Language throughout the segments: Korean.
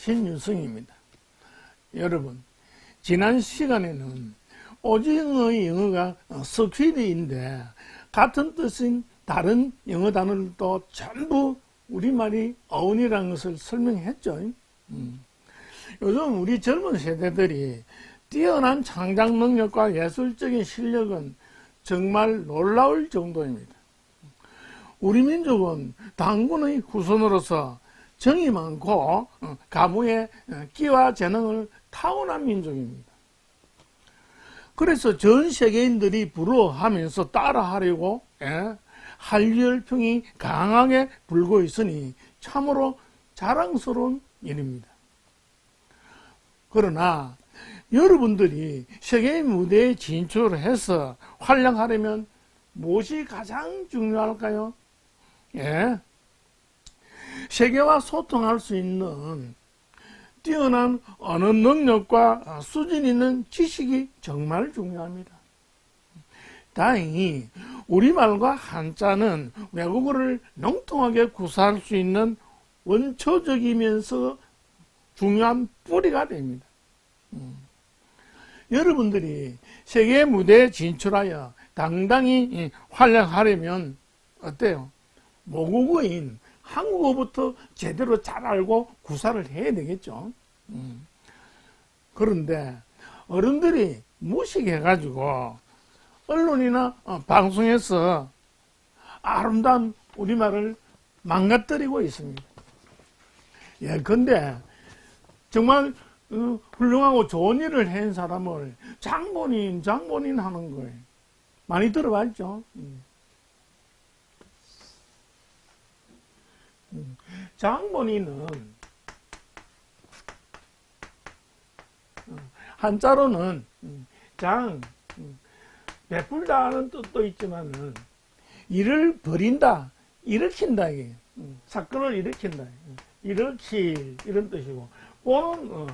신윤성입니다. 여러분, 지난 시간에는 오징어의 영어가 스퀴드인데 같은 뜻인 다른 영어 단어들도 전부 우리말이 어원이라는 것을 설명했죠. 요즘 우리 젊은 세대들이 뛰어난 창작 능력과 예술적인 실력은 정말 놀라울 정도입니다. 우리 민족은 당군의 후손으로서 정이 많고 가무의 끼와 재능을 타고난 민족입니다. 그래서 전 세계인들이 부러워하면서 따라하려고 한류열풍이 강하게 불고 있으니 참으로 자랑스러운 일입니다. 그러나 여러분들이 세계 무대에 진출해서 활약하려면 무엇이 가장 중요할까요? 세계와 소통할 수 있는 뛰어난 언어 능력과 수준 있는 지식이 정말 중요합니다. 다행히 우리말과 한자는 외국어를 영통하게 구사할 수 있는 원초적이면서 중요한 뿌리가 됩니다. 여러분들이 세계 무대에 진출하여 당당히 활약하려면 어때요? 모국어인 한국어부터 제대로 잘 알고 구사를 해야 되겠죠. 그런데 어른들이 무식해가지고 언론이나 방송에서 아름다운 우리말을 망가뜨리고 있습니다. 근데 정말 훌륭하고 좋은 일을 한 사람을 장본인 하는 거예요. 많이 들어봤죠? 장본인은 한자로는 장, 베풀다는 뜻도 있지만은 일을 벌인다, 일으킨다 이게 사건을 일으킨다, 일으킬 이런 뜻이고 본은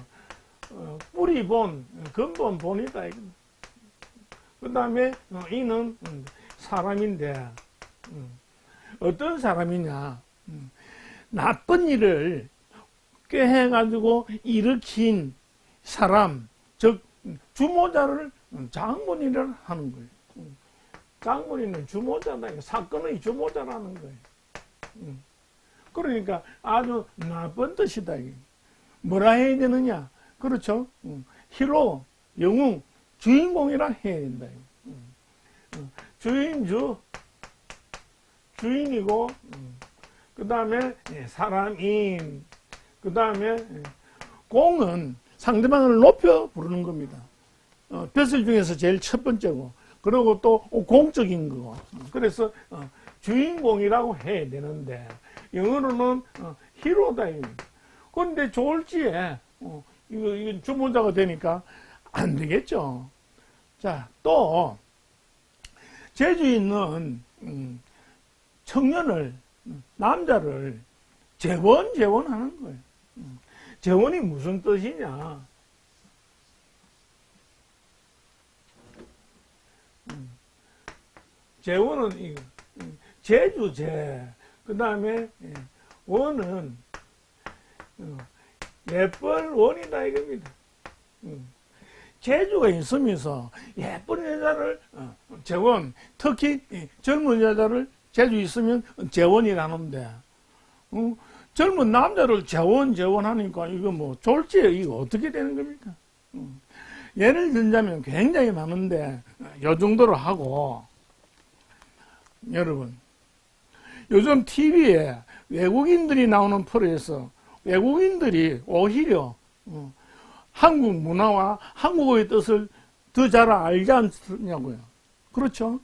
뿌리 본, 근본 본이다. 그 다음에 이는 사람인데 어떤 사람이냐, 나쁜 일을 꾀해가지고 일으킨 사람, 즉 주모자를 장본인이라 하는 거예요. 장본인은 주모자다, 사건의 주모자라는 거예요. 그러니까 아주 나쁜 뜻이다. 뭐라 해야 되느냐? 그렇죠? 히로, 영웅, 주인공이라 해야 된다. 주인이고, 그 다음에 사람인, 그 다음에 공은 상대방을 높여 부르는 겁니다. 벼슬 중에서 제일 첫 번째고, 그리고 또 공적인 거고. 그래서 주인공이라고 해야 되는데 영어로는 히로다. 그런데 졸지에 이거 주모자가 되니까 안 되겠죠. 자, 또 재주 있는 청년을, 남자를 재원하는 거예요. 재원이 무슨 뜻이냐? 재원은 재주재, 그 다음에 원은 예쁜 원이다 이겁니다. 재주가 있으면서 예쁜 여자를 재원, 특히 젊은 여자를 재주 있으면 재원이라는데 젊은 남자를 재원하니까 이거 뭐 졸지에 이거 어떻게 되는 겁니까? 예를 들자면 굉장히 많은데 요 정도로 하고, 여러분 요즘 TV에 외국인들이 나오는 프로에서 외국인들이 오히려 한국 문화와 한국어의 뜻을 더 잘 알지 않냐고요. 그렇죠?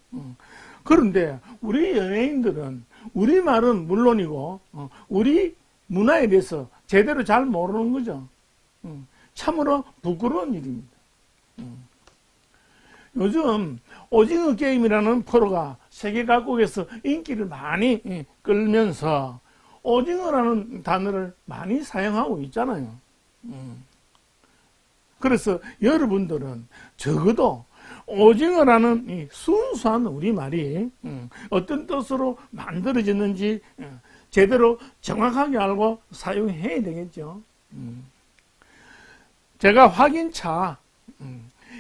그런데 우리 연예인들은 우리말은 물론이고 우리 문화에 대해서 제대로 잘 모르는 거죠. 참으로 부끄러운 일입니다. 요즘 오징어 게임이라는 프로가 세계 각국에서 인기를 많이 끌면서 오징어라는 단어를 많이 사용하고 있잖아요. 그래서 여러분들은 적어도 오징어라는 이 순수한 우리말이 어떤 뜻으로 만들어졌는지 제대로 정확하게 알고 사용해야 되겠죠. 제가 확인차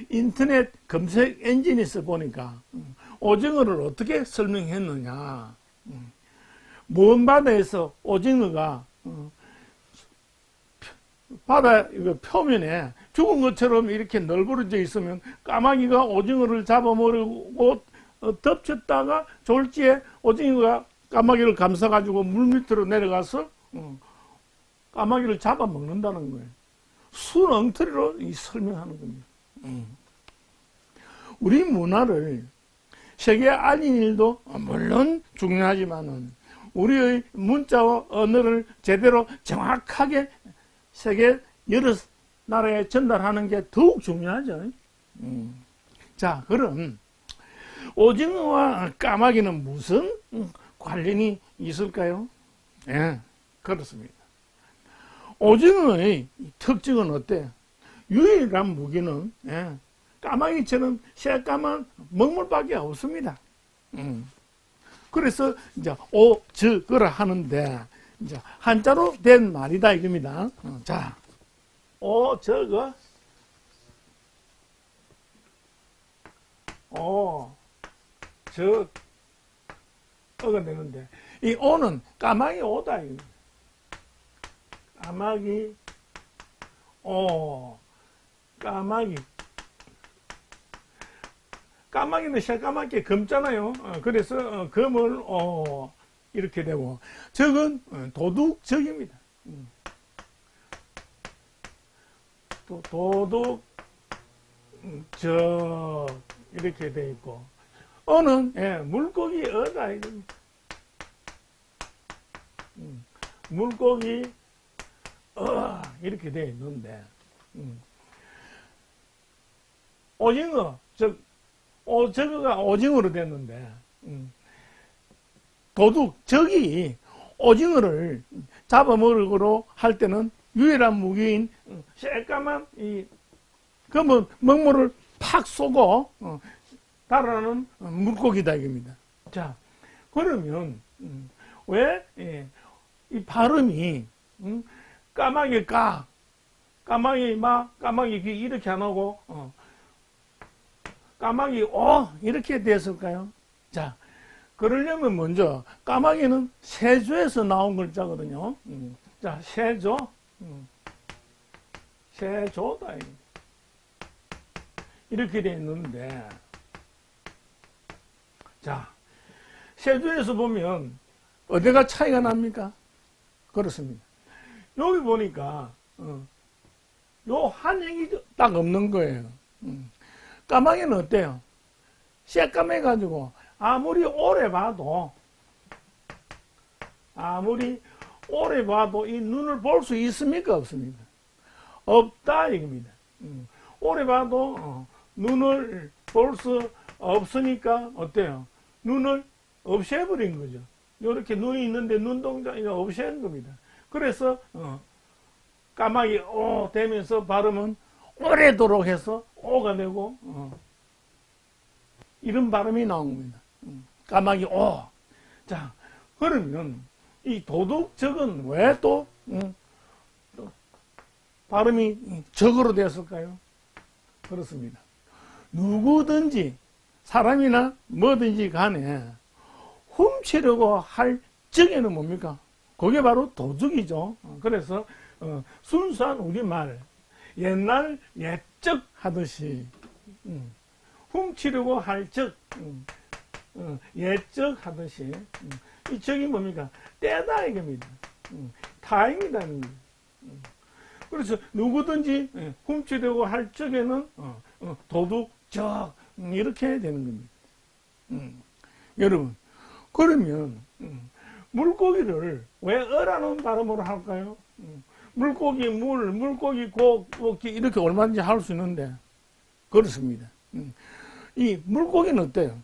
인터넷 검색 엔진에서 보니까 오징어를 어떻게 설명했느냐. 먼 바다에서 오징어가 바다 표면에 죽은 것처럼 이렇게 널브러져 있으면 까마귀가 오징어를 잡아먹으고 덮쳤다가 졸지에 오징어가 까마귀를 감싸가지고 물 밑으로 내려가서 까마귀를 잡아먹는다는 거예요. 순 엉터리로 설명하는 겁니다. 우리 문화를 세계에 알린 일도 물론 중요하지만은 우리의 문자와 언어를 제대로 정확하게 세계 여러 나라에 전달하는 게 더욱 중요하죠. 자, 그럼 오징어와 까마귀는 무슨 관련이 있을까요? 예, 그렇습니다. 오징어의 특징은 어때요? 유일한 무기는 까마귀처럼 새까만 먹물밖에 없습니다. 그래서 이제 오즈거라 하는데 이제 한자로 된 말이다 이겁니다. 자, 오저거, 어가 되는데 이 오는 까마귀 오다 이겁니다. 까마귀 까마귀는 새까맣게 검잖아요. 그래서 검을 이렇게 되고, 적은 도둑적입니다. 도둑적 이렇게 돼 있고, 어는 물고기 어다 이겁니다. 물고기 이렇게 돼 있는데, 오징어 저거가 오징어로 됐는데, 도둑적이 오징어를 잡아먹으러 할 때는 유일한 무기인 새까만 이 검은 먹물을 팍 쏘고 달아나는 물고기다 이겁니다. 자, 그러면 왜 이 발음이 까마귀 까마귀 까마귀 귀 이렇게 안 하고 까마귀 이렇게 됐을까요? 자, 그러려면 먼저 까마귀는 세조에서 나온 글자거든요. 자, 세조다 이렇게 돼 있는데, 자, 세조에서 보면 어디가 차이가 납니까? 그렇습니다. 여기 보니까 요 한행이 딱 없는 거예요. 까마귀는 어때요? 새까매가지고 아무리 오래 봐도 이 눈을 볼 수 있습니까? 없습니까? 없다 이겁니다. 오래 봐도 눈을 볼 수 없으니까 어때요? 눈을 없애버린 거죠. 이렇게 눈이 있는데 눈동자 이거 없애는 겁니다. 그래서 까마귀 되면서 발음은 오래도록 해서 오가 되고 이런 발음이 나온 겁니다. 까마귀 오. 자, 그러면 이 도둑적은 왜 또 발음이 적으로 되었을까요? 그렇습니다. 누구든지 사람이나 뭐든지 간에 훔치려고 할 적에는 뭡니까? 그게 바로 도둑이죠. 그래서 순수한 우리말 옛날 옛적 하듯이 훔치려고 할 적, 옛적 하듯이 이 적이 뭡니까? 때다 이겁니다. 타임이다 이겁니다. 그래서 누구든지 훔치려고 할 적에는 도둑적 이렇게 되는 겁니다. 여러분, 그러면 물고기를 왜 어라는 발음으로 할까요? 물고기 물고기 이렇게 얼마든지 할 수 있는데, 그렇습니다. 이 물고기는 어때요?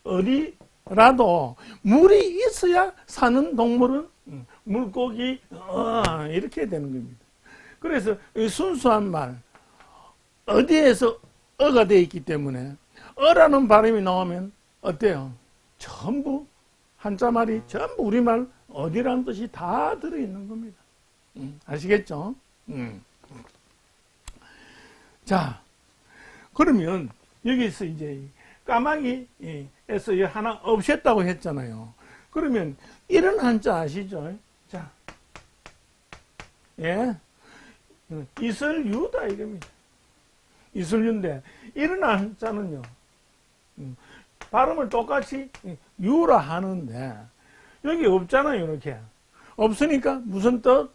어디라도 물이 있어야 사는 동물은 물고기 이렇게 되는 겁니다. 그래서 순수한 말 어디에서 어가 되어 있기 때문에 어라는 발음이 나오면 어때요? 전부 한자말이 전부 우리말 어디라는 뜻이 다 들어있는 겁니다. 아시겠죠? 자, 그러면 여기서 이제 까마귀에서 하나 없앴다고 했잖아요. 그러면 이런 한자 아시죠? 자, 예, 이설유다 이겁니다. 이설유인데 이런 한자는요, 발음을 똑같이 유라 하는데 여기 없잖아요. 이렇게 없으니까 무슨 뜻?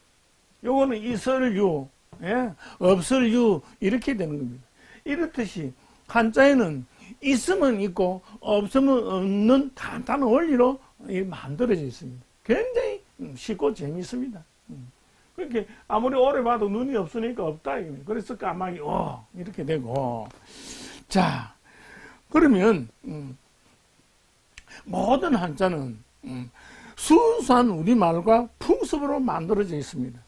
요거는 이설유, 예? 없을유 이렇게 되는 겁니다. 이렇듯이 한자에는 있으면 있고 없으면 없는 간단한 원리로 만들어져 있습니다. 굉장히 쉽고 재미있습니다. 그렇게 아무리 오래 봐도 눈이 없으니까 없다 이겁니다. 그래서 까마귀 이렇게 되고, 자, 그러면 모든 한자는 순수한 우리말과 풍습으로 만들어져 있습니다.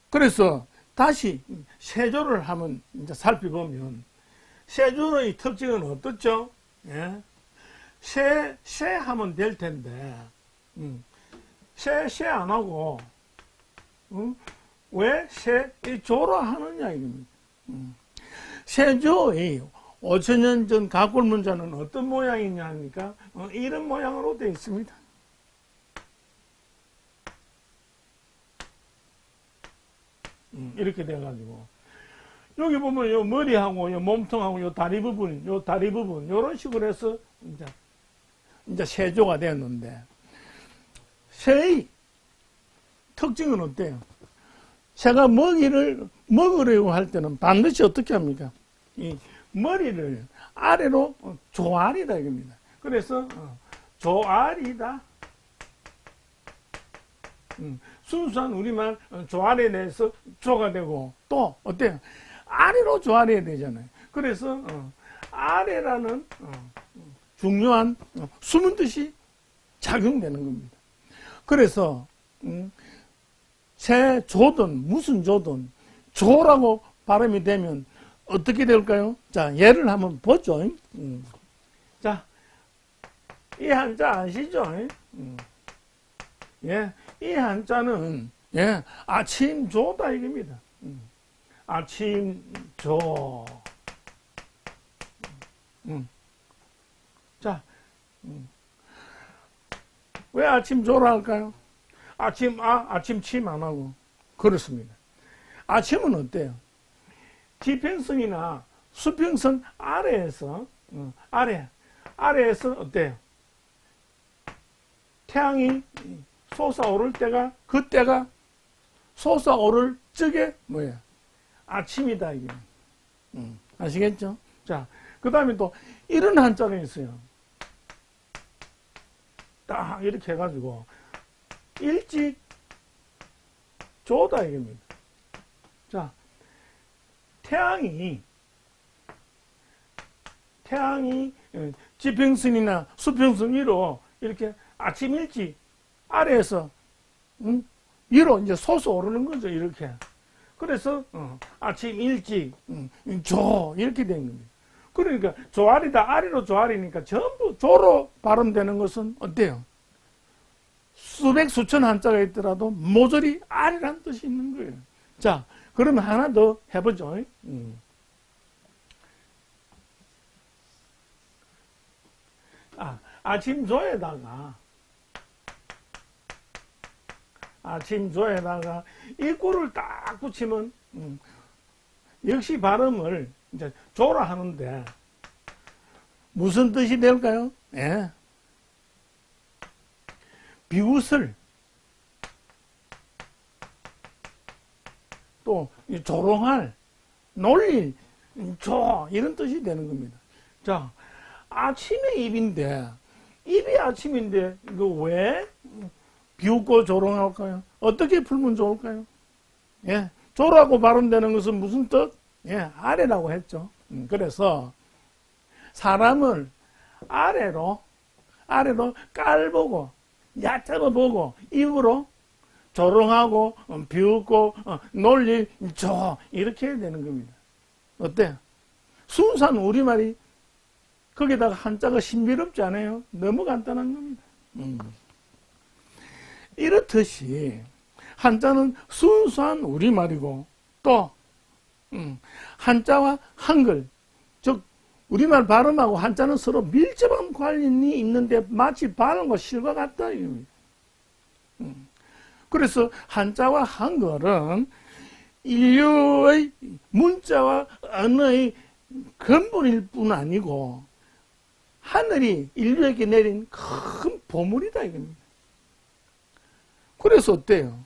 그래서 다시 세조를 한번 이제 살펴보면 세조의 특징은 어떻죠? 예? 세 하면 될 텐데 세 안 하고 왜 조라 하느냐 이겁니다. 세조의 5천년 전 가골문자는 어떤 모양이냐 하니까 이런 모양으로 되어 있습니다. 이렇게 돼가지고 여기 보면 요 머리하고 요 몸통하고 요 다리 부분 요런 식으로 해서 이제 세조가 되었는데, 새의 특징은 어때요? 새가 먹이를 먹으려고 할 때는 반드시 어떻게 합니까? 이 머리를 아래로 조아리다 이겁니다. 그래서 조아리다. 순수한 우리말 조아리에 대해서 조가 되고, 또 어때요? 아래로 조아려야 되잖아요. 그래서 아래라는 중요한 숨은 뜻이 작용되는 겁니다. 그래서 새 조든 무슨 조든 조라고 발음이 되면 어떻게 될까요? 자, 예를 한번 보죠. 자, 이 한자 아시죠? 예, 이 한자는 아침조다 이겁니다. 아침조. 자, 왜 아침조라 할까요? 아침침 안 하고. 그렇습니다. 아침은 어때요? 지평선이나 수평선 아래에서, 아래에서 어때요? 태양이 솟아오를 때가, 그때가 솟아오를 적에 뭐예요? 아침이다, 이게. 아시겠죠? 자, 그 다음에 또 이런 한자가 있어요. 딱 이렇게 해가지고 일찍 조다 이겁니다. 자, 태양이 지평선이나 수평선 위로 이렇게 아침 일찍 아래에서 위로 이제 솟아오르는 거죠. 이렇게. 그래서 아침 일찍 조 이렇게 된 겁니다. 그러니까 조아리다 아래로 조아리니까 전부 조로 발음되는 것은 어때요? 수백 수천 한자가 있더라도 모조리 아리란 뜻이 있는 거예요. 자, 그러면 하나 더 해보죠. 아침조에다가 이 꿀을 딱 붙이면 역시 발음을 이제 조라 하는데 무슨 뜻이 될까요? 예. 비웃을 또 조롱할 놀릴 조 이런 뜻이 되는 겁니다. 자, 아침의 입인데 입이 아침인데 이거 왜 비웃고 조롱할까요? 어떻게 풀면 좋을까요? 예, 조라고 발음되는 것은 무슨 뜻? 예, 아래라고 했죠. 그래서 사람을 아래로 깔보고 얕잡아 보고 입으로 조롱하고 비웃고 놀릴 조 이렇게 해야 되는 겁니다. 어때요? 순수한 우리말이 거기다가 한자가 신비롭지 않아요? 너무 간단한 겁니다. 이렇듯이 한자는 순수한 우리말이고 또 한자와 한글, 즉 우리말 발음하고 한자는 서로 밀접한 관련이 있는데 마치 발음과 실과 같다 이겁니다. 그래서 한자와 한글은 인류의 문자와 언어의 근본일 뿐 아니고 하늘이 인류에게 내린 큰 보물이다 이겁니다. 그래서 어때요?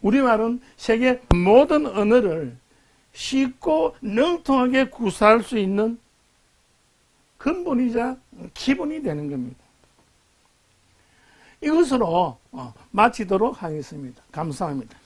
우리말은 세계 모든 언어를 쉽고 능통하게 구사할 수 있는 근본이자 기본이 되는 겁니다. 이것으로 마치도록 하겠습니다. 감사합니다.